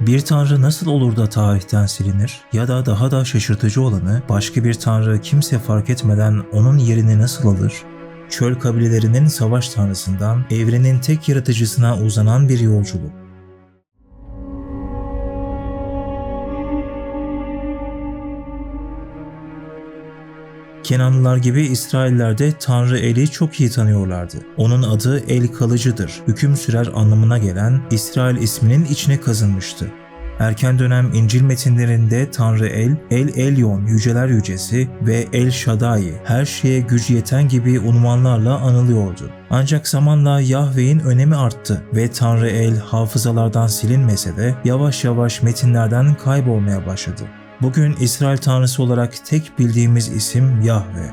Bir tanrı nasıl olur da tarihten silinir? Ya da daha da şaşırtıcı olanı, başka bir tanrı kimse fark etmeden onun yerini nasıl alır? Çöl kabilelerinin savaş tanrısından evrenin tek yaratıcısına uzanan bir yolculuk. Kenanlılar gibi İsrailler de Tanrı El'i çok iyi tanıyorlardı. Onun adı El Kalıcıdır, hüküm sürer anlamına gelen İsrail isminin içine kazınmıştı. Erken dönem İncil metinlerinde Tanrı El, El Elyon, yüceler yücesi ve El Shaddai, her şeye güç yeten gibi unvanlarla anılıyordu. Ancak zamanla Yahve'in önemi arttı ve Tanrı El hafızalardan silinmese de yavaş yavaş metinlerden kaybolmaya başladı. Bugün İsrail Tanrısı olarak tek bildiğimiz isim Yahve.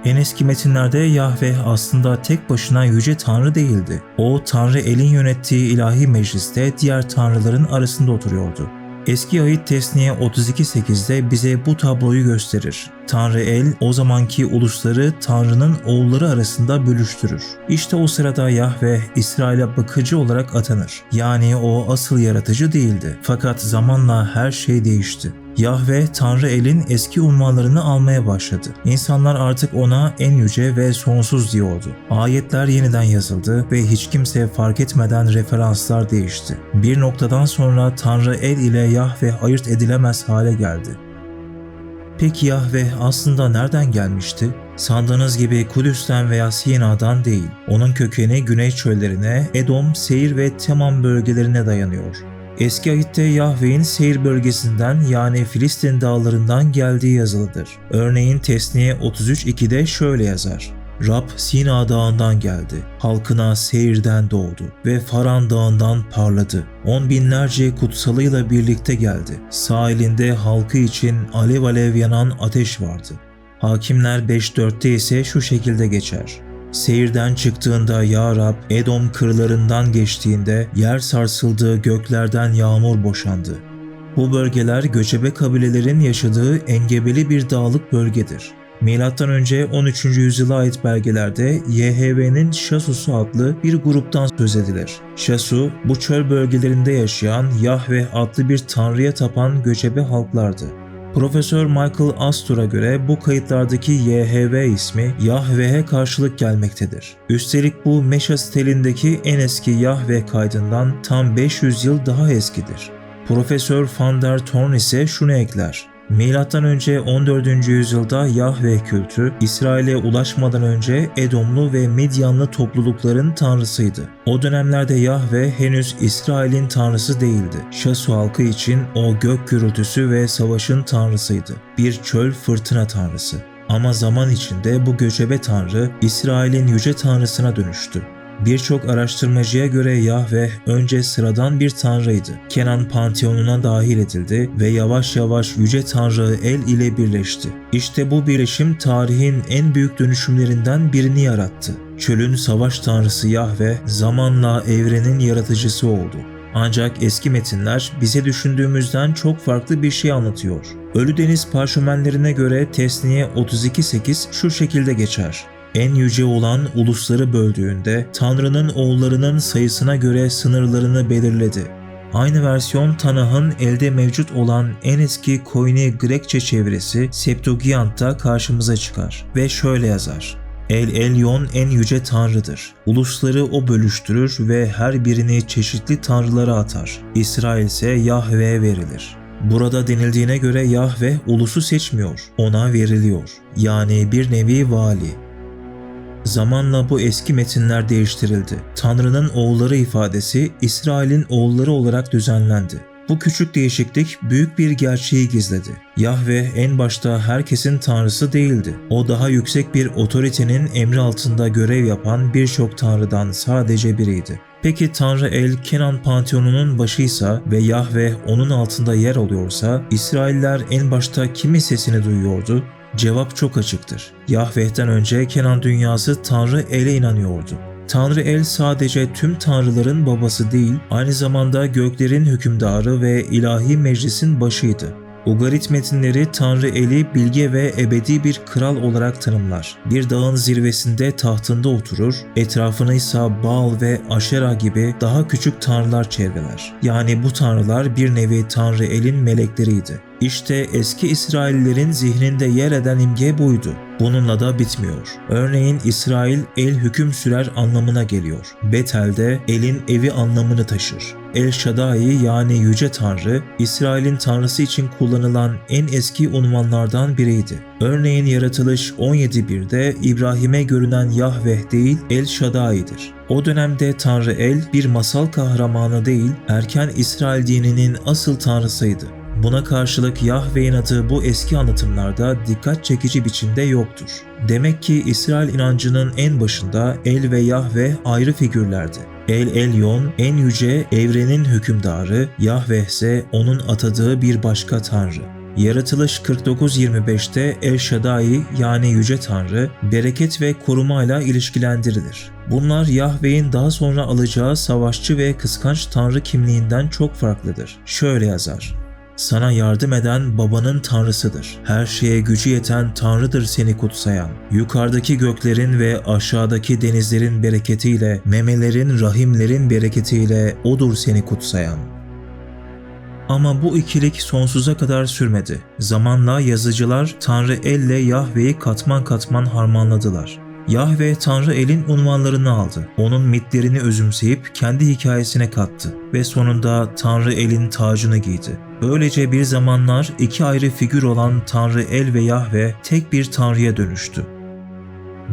En eski metinlerde Yahve aslında tek başına yüce Tanrı değildi. O, Tanrı El'in yönettiği ilahi mecliste diğer tanrıların arasında oturuyordu. Eski Ahit Tesniye 32:8'de bize bu tabloyu gösterir. Tanrı El, o zamanki ulusları Tanrı'nın oğulları arasında bölüştürür. İşte o sırada Yahve, İsrail'e bakıcı olarak atanır. Yani o asıl yaratıcı değildi. Fakat zamanla her şey değişti. Yahve, Tanrı El'in eski unvanlarını almaya başladı. İnsanlar artık ona en yüce ve sonsuz diyordu. Ayetler yeniden yazıldı ve hiç kimse fark etmeden referanslar değişti. Bir noktadan sonra Tanrı El ile Yahve ayırt edilemez hale geldi. Peki Yahve aslında nereden gelmişti? Sandığınız gibi Kudüs'ten veya Sina'dan değil. Onun kökeni Güney çöllerine, Edom, Seir ve Teman bölgelerine dayanıyor. Eski Ahit'te Yahve'in Seir bölgesinden yani Filistin dağlarından geldiği yazılıdır. Örneğin Tesniye 33:2'de şöyle yazar: Rab Sina dağından geldi, halkına Seir'den doğdu ve Faran dağından parladı. 10 binlerce kutsalıyla birlikte geldi. Sahilinde halkı için alev alev yanan ateş vardı. Hakimler 5:4'te ise şu şekilde geçer: Seir'den çıktığında ya Rab, Edom kırlarından geçtiğinde yer sarsıldı, göklerden yağmur boşandı. Bu bölgeler göçebe kabilelerin yaşadığı engebeli bir dağlık bölgedir. M.Ö. 13. yüzyıla ait belgelerde YHV'nin Şasusu adlı bir gruptan söz edilir. Şasu, bu çöl bölgelerinde yaşayan Yahve adlı bir tanrıya tapan göçebe halklardı. Profesör Michael Astor'a göre bu kayıtlardaki YHV ismi Yahve'ye karşılık gelmektedir. Üstelik bu Meşa stilindeki en eski Yahve kaydından tam 500 yıl daha eskidir. Profesör Van der Thorn ise şunu ekler: M.Ö. 14. yüzyılda Yahve kültü, İsrail'e ulaşmadan önce Edomlu ve Midyanlı toplulukların tanrısıydı. O dönemlerde Yahve henüz İsrail'in tanrısı değildi. Şasu halkı için o gök gürültüsü ve savaşın tanrısıydı. Bir çöl fırtına tanrısı. Ama zaman içinde bu göçebe tanrı İsrail'in yüce tanrısına dönüştü. Birçok araştırmacıya göre Yahve önce sıradan bir tanrıydı. Kenan panteonuna dahil edildi ve yavaş yavaş yüce tanrı El ile birleşti. İşte bu birleşim tarihin en büyük dönüşümlerinden birini yarattı. Çölün savaş tanrısı Yahve zamanla evrenin yaratıcısı oldu. Ancak eski metinler bize düşündüğümüzden çok farklı bir şey anlatıyor. Ölüdeniz parşömenlerine göre Tesniye 32:8 şu şekilde geçer: En yüce olan ulusları böldüğünde Tanrı'nın oğullarının sayısına göre sınırlarını belirledi. Aynı versiyon Tanah'ın elde mevcut olan en eski Koine Grekçe çevirisi Septuagint'ta karşımıza çıkar ve şöyle yazar: El Elyon en yüce tanrıdır. Ulusları o bölüştürür ve her birini çeşitli tanrılara atar. İsrail ise Yahve'ye verilir. Burada denildiğine göre Yahve ulusu seçmiyor, ona veriliyor. Yani bir nevi vali. Zamanla bu eski metinler değiştirildi. Tanrı'nın oğulları ifadesi İsrail'in oğulları olarak düzenlendi. Bu küçük değişiklik büyük bir gerçeği gizledi. Yahve en başta herkesin tanrısı değildi. O daha yüksek bir otoritenin emri altında görev yapan birçok tanrıdan sadece biriydi. Peki Tanrı El Kenan panteonunun başıysa ve Yahve onun altında yer alıyorsa İsrailler en başta kimin sesini duyuyordu? Cevap çok açıktır. Yahve'den önce Kenan dünyası Tanrı El'e inanıyordu. Tanrı El sadece tüm tanrıların babası değil, aynı zamanda göklerin hükümdarı ve ilahi meclisin başıydı. Ugarit metinleri Tanrı El'i bilge ve ebedi bir kral olarak tanımlar. Bir dağın zirvesinde tahtında oturur, etrafını ise Baal ve Aşera gibi daha küçük tanrılar çevreler. Yani bu tanrılar bir nevi Tanrı El'in melekleriydi. İşte eski İsraillerin zihninde yer eden imge buydu. Bununla da bitmiyor. Örneğin İsrail el hüküm sürer anlamına geliyor. Betel'de elin evi anlamını taşır. El Shaddai yani Yüce Tanrı, İsrail'in tanrısı için kullanılan en eski unvanlardan biriydi. Örneğin Yaratılış 17.1'de İbrahim'e görünen Yahveh değil El Shaddai'dir. O dönemde Tanrı El bir masal kahramanı değil, erken İsrail dininin asıl tanrısıydı. Buna karşılık Yahveh'in adı bu eski anlatımlarda dikkat çekici biçimde yoktur. Demek ki İsrail inancının en başında El ve Yahveh ayrı figürlerdi. El Elyon, en yüce evrenin hükümdarı, Yahveh ise onun atadığı bir başka tanrı. Yaratılış 49.25'te El Shaddai yani Yüce Tanrı, bereket ve korumayla ilişkilendirilir. Bunlar Yahveh'in daha sonra alacağı savaşçı ve kıskanç tanrı kimliğinden çok farklıdır. Şöyle yazar: "Sana yardım eden babanın tanrısıdır. Her şeye gücü yeten Tanrı'dır seni kutsayan. Yukarıdaki göklerin ve aşağıdaki denizlerin bereketiyle, memelerin, rahimlerin bereketiyle odur seni kutsayan." Ama bu ikilik sonsuza kadar sürmedi. Zamanla yazıcılar Tanrı Elle Yahveh'i katman katman harmanladılar. Yahveh Tanrı El'in unvanlarını aldı. Onun mitlerini özümseyip kendi hikayesine kattı ve sonunda Tanrı El'in tacını giydi. Böylece bir zamanlar iki ayrı figür olan Tanrı El ve Yahveh tek bir tanrıya dönüştü.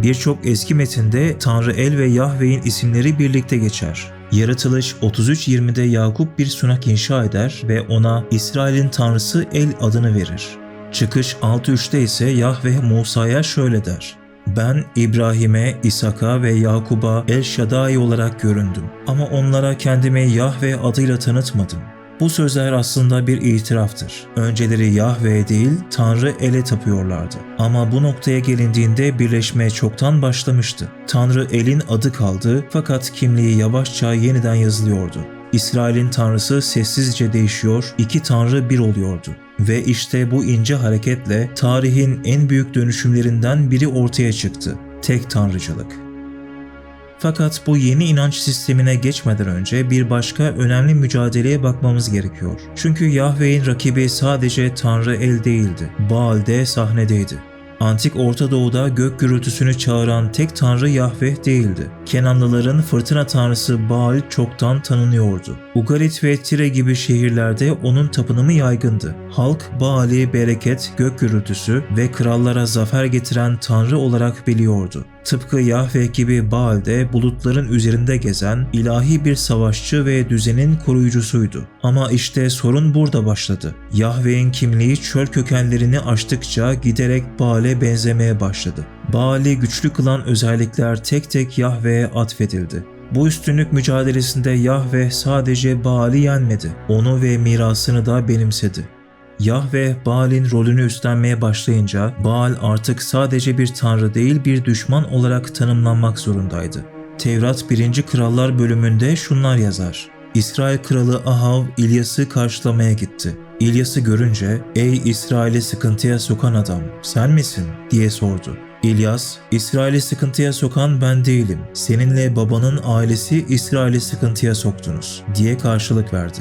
Birçok eski metinde Tanrı El ve Yahveh'in isimleri birlikte geçer. Yaratılış 33.20'de Yakup bir sunak inşa eder ve ona İsrail'in tanrısı El adını verir. Çıkış 6.3'te ise Yahveh Musa'ya şöyle der: "Ben İbrahim'e, İshak'a ve Yakub'a El Shaddai olarak göründüm ama onlara kendimi Yahveh adıyla tanıtmadım." Bu sözler aslında bir itiraftır. Önceleri Yahveh'e değil Tanrı El'e tapıyorlardı. Ama bu noktaya gelindiğinde birleşme çoktan başlamıştı. Tanrı El'in adı kaldı fakat kimliği yavaşça yeniden yazılıyordu. İsrail'in tanrısı sessizce değişiyor, iki tanrı bir oluyordu. Ve işte bu ince hareketle tarihin en büyük dönüşümlerinden biri ortaya çıktı: tek tanrıcılık. Fakat bu yeni inanç sistemine geçmeden önce bir başka önemli mücadeleye bakmamız gerekiyor. Çünkü Yahveh'in rakibi sadece Tanrı El değildi, Baal de sahnedeydi. Antik Orta Doğu'da gök gürültüsünü çağıran tek tanrı Yahveh değildi. Kenanlıların fırtına tanrısı Baal çoktan tanınıyordu. Ugarit ve Tire gibi şehirlerde onun tapınımı yaygındı. Halk Baal'i bereket, gök gürültüsü ve krallara zafer getiren tanrı olarak biliyordu. Tıpkı Yahveh gibi Baal de bulutların üzerinde gezen ilahi bir savaşçı ve düzenin koruyucusuydu. Ama işte sorun burada başladı. Yahveh'in kimliği çöl kökenlerini aştıkça giderek Baal'e benzemeye başladı. Baal'i güçlü kılan özellikler tek tek Yahveh'e atfedildi. Bu üstünlük mücadelesinde Yahveh sadece Baal'i yenmedi, onu ve mirasını da benimsedi. Yahveh Baal'in rolünü üstlenmeye başlayınca Baal artık sadece bir tanrı değil bir düşman olarak tanımlanmak zorundaydı. Tevrat 1. Krallar bölümünde şunlar yazar: İsrail kralı Ahav İlyas'ı karşılamaya gitti. İlyas'ı görünce "Ey İsrail'i sıkıntıya sokan adam, sen misin?" diye sordu. İlyas, "İsrail'i sıkıntıya sokan ben değilim. Seninle babanın ailesi İsrail'i sıkıntıya soktunuz," diye karşılık verdi.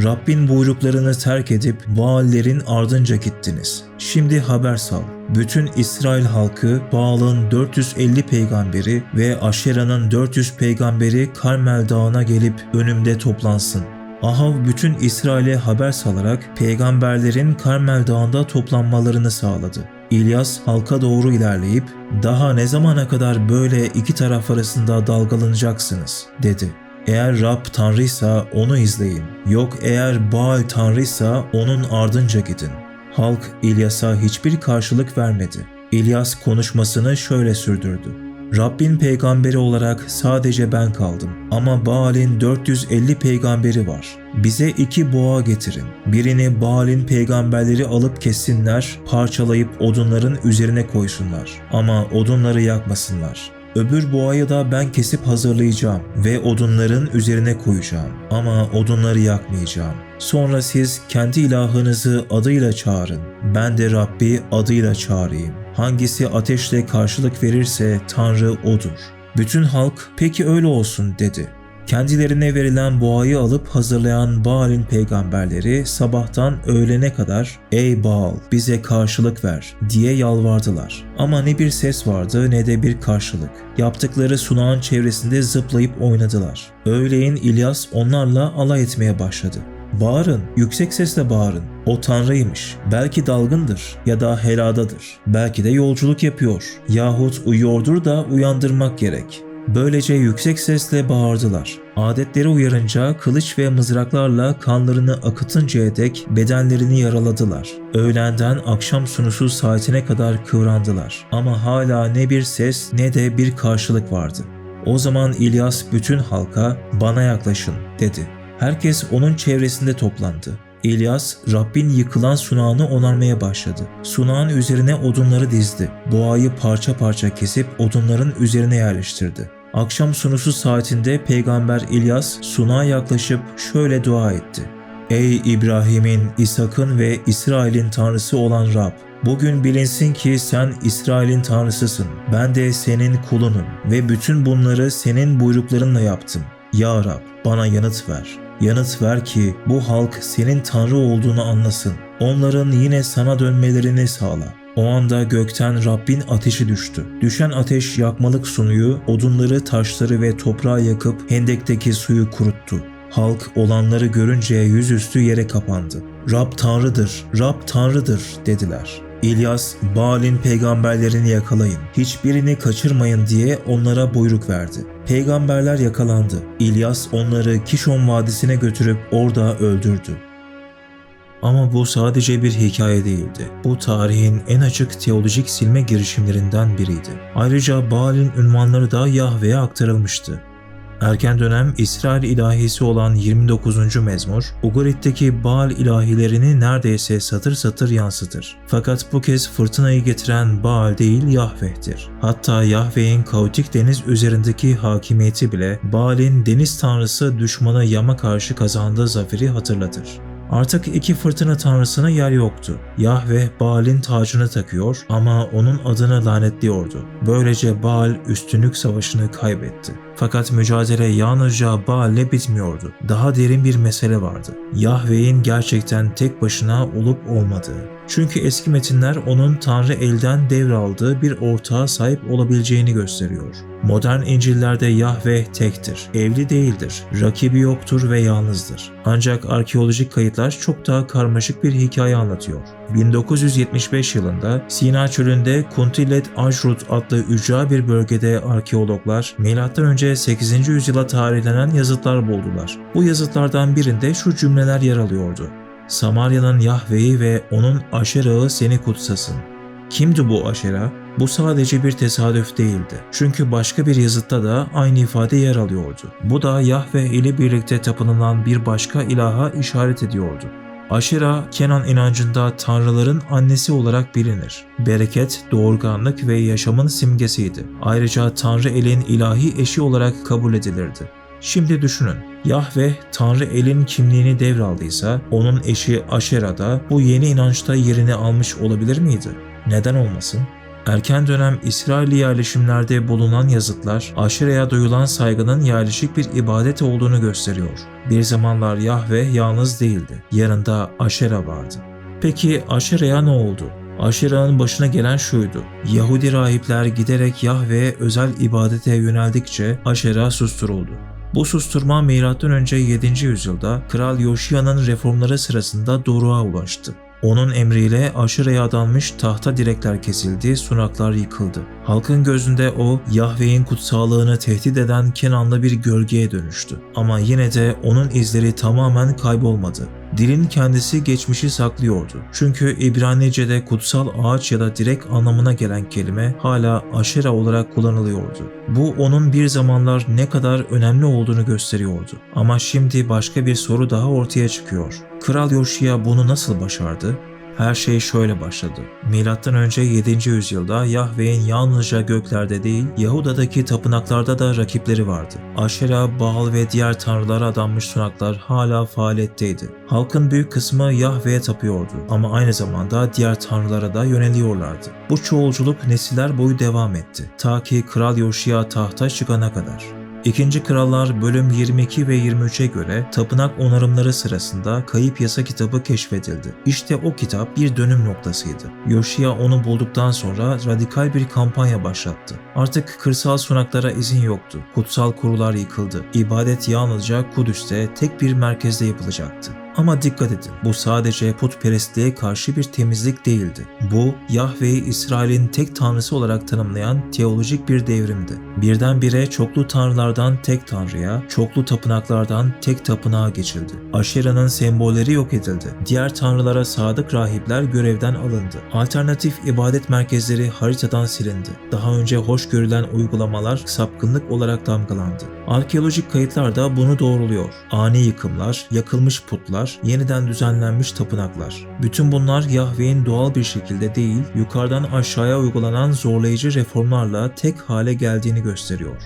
Rabbin buyruklarını terk edip Baal'lerin ardınca gittiniz. Şimdi haber sal. Bütün İsrail halkı Baal'ın 450 peygamberi ve Aşera'nın 400 peygamberi Karmel Dağı'na gelip önümde toplansın. Ahav bütün İsrail'e haber salarak peygamberlerin Karmel Dağı'nda toplanmalarını sağladı. İlyas halka doğru ilerleyip "Daha ne zamana kadar böyle iki taraf arasında dalgalanacaksınız?" dedi. "Eğer Rab Tanrıysa onu izleyin. Yok eğer Baal Tanrıysa onun ardınca gidin." Halk İlyas'a hiçbir karşılık vermedi. İlyas konuşmasını şöyle sürdürdü: "Rabbin peygamberi olarak sadece ben kaldım ama Baal'in 450 peygamberi var. Bize 2 boğa getirin. Birini Baal'in peygamberleri alıp kessinler, parçalayıp odunların üzerine koysunlar. Ama odunları yakmasınlar. Öbür boğayı da ben kesip hazırlayacağım ve odunların üzerine koyacağım. Ama odunları yakmayacağım. Sonra siz kendi ilahınızı adıyla çağırın. Ben de Rabbi adıyla çağırayım. Hangisi ateşle karşılık verirse Tanrı odur. Bütün halk peki öyle olsun dedi. Kendilerine verilen boğayı alıp hazırlayan Baal'in peygamberleri sabahtan öğlene kadar "Ey Baal, bize karşılık ver" diye yalvardılar. Ama ne bir ses vardı ne de bir karşılık. Yaptıkları sunağın çevresinde zıplayıp oynadılar. Öğleyin İlyas onlarla alay etmeye başladı. "Bağırın, yüksek sesle bağırın. O Tanrıymış. Belki dalgındır ya da heladadır. Belki de yolculuk yapıyor. Yahut uyuyordur da uyandırmak gerek." Böylece yüksek sesle bağırdılar. Adetleri uyarınca kılıç ve mızraklarla kanlarını akıtıncaya dek bedenlerini yaraladılar. Öğlenden akşam sunusu saatine kadar kıvrandılar. Ama hala ne bir ses ne de bir karşılık vardı. O zaman İlyas bütün halka "Bana yaklaşın" dedi. Herkes onun çevresinde toplandı. İlyas, Rabbin yıkılan sunağını onarmaya başladı. Sunağın üzerine odunları dizdi. Boğayı parça parça kesip odunların üzerine yerleştirdi. Akşam sunusu saatinde Peygamber İlyas sunağa yaklaşıp şöyle dua etti. "Ey İbrahim'in, İshak'ın ve İsrail'in Tanrısı olan Rab! Bugün bilinsin ki sen İsrail'in Tanrısısın. Ben de senin kulunum ve bütün bunları senin buyruklarınla yaptım. Ya Rab, bana yanıt ver. Yanıt ver ki bu halk senin Tanrı olduğunu anlasın. Onların yine sana dönmelerini sağla." O anda gökten Rabbin ateşi düştü. Düşen ateş yakmalık sunuyu, odunları, taşları ve toprağı yakıp hendekteki suyu kuruttu. Halk olanları görünce yüzüstü yere kapandı. "Rab Tanrıdır, Rab Tanrıdır" dediler. İlyas, "Baal'in peygamberlerini yakalayın, hiçbirini kaçırmayın" diye onlara buyruk verdi. Peygamberler yakalandı. İlyas onları Kişon Vadisi'ne götürüp orada öldürdü. Ama bu sadece bir hikaye değildi. Bu tarihin en açık teolojik silme girişimlerinden biriydi. Ayrıca Baal'in ünvanları da Yahve'ye aktarılmıştı. Erken dönem İsrail ilahisi olan 29. mezmur, Ugarit'teki Baal ilahilerini neredeyse satır satır yansıtır. Fakat bu kez fırtınayı getiren Baal değil Yahve'dir. Hatta Yahve'nin kaotik deniz üzerindeki hakimiyeti bile Baal'in deniz tanrısı düşmanı Yam'a karşı kazandığı zaferi hatırlatır. Artık iki fırtına tanrısına yer yoktu. Yahve Baal'in tacını takıyor ama onun adını lanetliyordu. Böylece Baal üstünlük savaşını kaybetti. Fakat mücadele yalnızca Baal'le bitmiyordu. Daha derin bir mesele vardı. Yahve'nin gerçekten tek başına olup olmadığı. Çünkü eski metinler onun Tanrı elden devraldığı bir ortağa sahip olabileceğini gösteriyor. Modern İncil'lerde Yahve tektir, evli değildir, rakibi yoktur ve yalnızdır. Ancak arkeolojik kayıtlar çok daha karmaşık bir hikaye anlatıyor. 1975 yılında Sina Çölü'nde Kuntillet Ajrut adlı ücra bir bölgede arkeologlar M.Ö. 8. yüzyıla tarihlenen yazıtlar buldular. Bu yazıtlardan birinde şu cümleler yer alıyordu. "Samarya'nın Yahve'yi ve onun Aşerağı seni kutsasın." Kimdi bu Aşera? Bu sadece bir tesadüf değildi. Çünkü başka bir yazıtta da aynı ifade yer alıyordu. Bu da Yahve ile birlikte tapınılan bir başka ilaha işaret ediyordu. Aşera, Kenan inancında tanrıların annesi olarak bilinir. Bereket, doğurganlık ve yaşamın simgesiydi. Ayrıca Tanrı El'in ilahi eşi olarak kabul edilirdi. Şimdi düşünün, Yahve Tanrı El'in kimliğini devraldıysa onun eşi Aşera da bu yeni inançta yerini almış olabilir miydi? Neden olmasın? Erken dönem İsrailli yerleşimlerde bulunan yazıtlar Aşera'ya duyulan saygının yerleşik bir ibadet olduğunu gösteriyor. Bir zamanlar Yahve yalnız değildi, yanında Aşera vardı. Peki Aşera'ya ne oldu? Aşera'nın başına gelen şuydu. Yahudi rahipler giderek Yahve'ye özel ibadete yöneldikçe Aşera susturuldu. Bu susturma M.Ö. 7. yüzyılda Kral Yoşiya'nın reformları sırasında doruğa ulaştı. Onun emriyle Aşera'ya adanmış tahta direkler kesildi, sunaklar yıkıldı. Halkın gözünde o, Yahve'nin kutsallığını tehdit eden Kenanlı bir gölgeye dönüştü. Ama yine de onun izleri tamamen kaybolmadı. Dilin kendisi geçmişi saklıyordu. Çünkü İbranice'de kutsal ağaç ya da direk anlamına gelen kelime hala Aşera olarak kullanılıyordu. Bu onun bir zamanlar ne kadar önemli olduğunu gösteriyordu. Ama şimdi başka bir soru daha ortaya çıkıyor. Kral Yoşiya bunu nasıl başardı? Her şey şöyle başladı. Milattan önce 7. yüzyılda Yahve'nin yalnızca göklerde değil, Yahuda'daki tapınaklarda da rakipleri vardı. Aşera, Baal ve diğer tanrılara adanmış sunaklar hala faaliyetteydi. Halkın büyük kısmı Yahve'ye tapıyordu ama aynı zamanda diğer tanrılara da yöneliyorlardı. Bu çoğulculuk nesiller boyu devam etti. Ta ki Kral Yoşiya tahta çıkana kadar. 2. Krallar bölüm 22 ve 23'e göre tapınak onarımları sırasında kayıp yasa kitabı keşfedildi. İşte o kitap bir dönüm noktasıydı. Yoşiya onu bulduktan sonra radikal bir kampanya başlattı. Artık kırsal sunaklara izin yoktu. Kutsal kurular yıkıldı. İbadet yalnızca Kudüs'te tek bir merkezde yapılacaktı. Ama dikkat edin, bu sadece putperestliğe karşı bir temizlik değildi. Bu, Yahve'yi İsrail'in tek tanrısı olarak tanımlayan teolojik bir devrimdi. Birdenbire çoklu tanrılardan tek tanrıya, çoklu tapınaklardan tek tapınağa geçildi. Aşera'nın sembolleri yok edildi. Diğer tanrılara sadık rahipler görevden alındı. Alternatif ibadet merkezleri haritadan silindi. Daha önce hoş görülen uygulamalar sapkınlık olarak damgalandı. Arkeolojik kayıtlar da bunu doğruluyor. Ani yıkımlar, yakılmış putlar, yeniden düzenlenmiş tapınaklar. Bütün bunlar Yahve'nin doğal bir şekilde değil, yukarıdan aşağıya uygulanan zorlayıcı reformlarla tek hale geldiğini gösteriyor.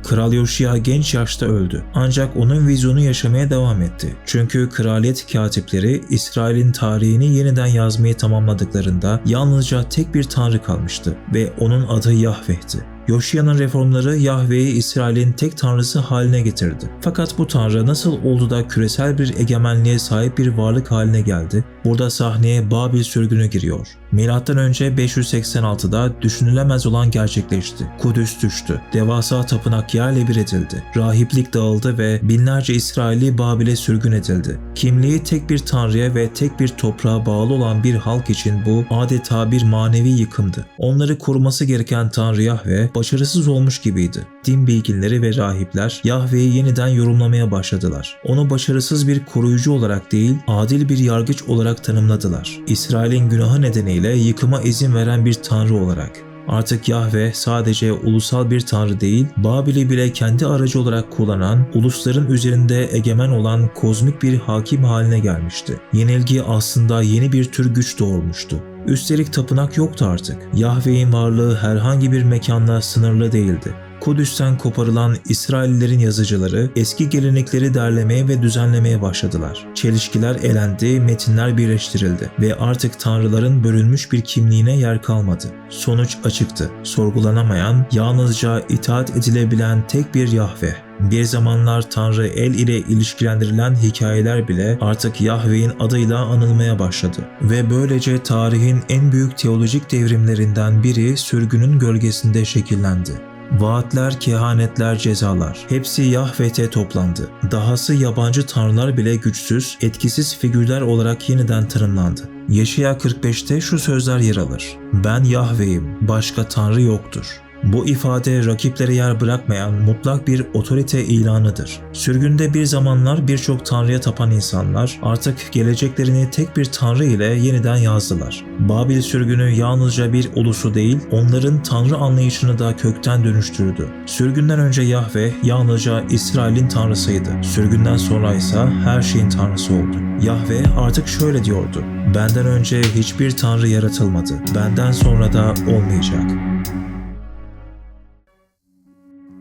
Kral Yoşiya genç yaşta öldü. Ancak onun vizyonu yaşamaya devam etti. Çünkü kraliyet katipleri İsrail'in tarihini yeniden yazmayı tamamladıklarında yalnızca tek bir tanrı kalmıştı ve onun adı Yahve'ydi. Yoşiya'nın reformları Yahve'yi İsrail'in tek tanrısı haline getirdi. Fakat bu tanrı nasıl oldu da küresel bir egemenliğe sahip bir varlık haline geldi? Burada sahneye Babil sürgünü giriyor. Milattan önce 586'da düşünülemez olan gerçekleşti. Kudüs düştü. Devasa tapınak yerle bir edildi. Rahiplik dağıldı ve binlerce İsrailli Babil'e sürgün edildi. Kimliği tek bir tanrıya ve tek bir toprağa bağlı olan bir halk için bu adeta bir manevi yıkımdı. Onları koruması gereken Tanrı Yahve başarısız olmuş gibiydi. Din bilginleri ve rahipler Yahve'yi yeniden yorumlamaya başladılar. Onu başarısız bir koruyucu olarak değil, adil bir yargıç olarak tanımladılar. İsrail'in günahı nedeniyle yıkıma izin veren bir tanrı olarak. Artık Yahve sadece ulusal bir tanrı değil, Babil'i bile kendi aracı olarak kullanan, ulusların üzerinde egemen olan kozmik bir hakim haline gelmişti. Yenilgi aslında yeni bir tür güç doğurmuştu. Üstelik tapınak yoktu artık. Yahve'nin varlığı herhangi bir mekanla sınırlı değildi. Kudüs'ten koparılan İsraillilerin yazıcıları eski gelenekleri derlemeye ve düzenlemeye başladılar. Çelişkiler elendi, metinler birleştirildi ve artık tanrıların bölünmüş bir kimliğine yer kalmadı. Sonuç açıktı. Sorgulanamayan, yalnızca itaat edilebilen tek bir Yahve. Bir zamanlar Tanrı el ile ilişkilendirilen hikayeler bile artık Yahve'nin adıyla anılmaya başladı. Ve böylece tarihin en büyük teolojik devrimlerinden biri sürgünün gölgesinde şekillendi. Vaatler, kehanetler, cezalar hepsi Yahvet'e toplandı. Dahası yabancı tanrılar bile güçsüz, etkisiz figürler olarak yeniden tanımlandı. Yeşaya 45'te şu sözler yer alır. Ben Yahve'yim, başka tanrı yoktur. Bu ifade rakiplere yer bırakmayan mutlak bir otorite ilanıdır. Sürgünde bir zamanlar birçok tanrıya tapan insanlar artık geleceklerini tek bir tanrı ile yeniden yazdılar. Babil sürgünü yalnızca bir ulusu değil, onların tanrı anlayışını da kökten dönüştürdü. Sürgünden önce Yahve yalnızca İsrail'in tanrısıydı. Sürgünden sonra ise her şeyin tanrısı oldu. Yahve artık şöyle diyordu: benden önce hiçbir tanrı yaratılmadı, benden sonra da olmayacak.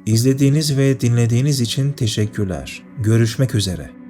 İzlediğiniz ve dinlediğiniz için teşekkürler. Görüşmek üzere.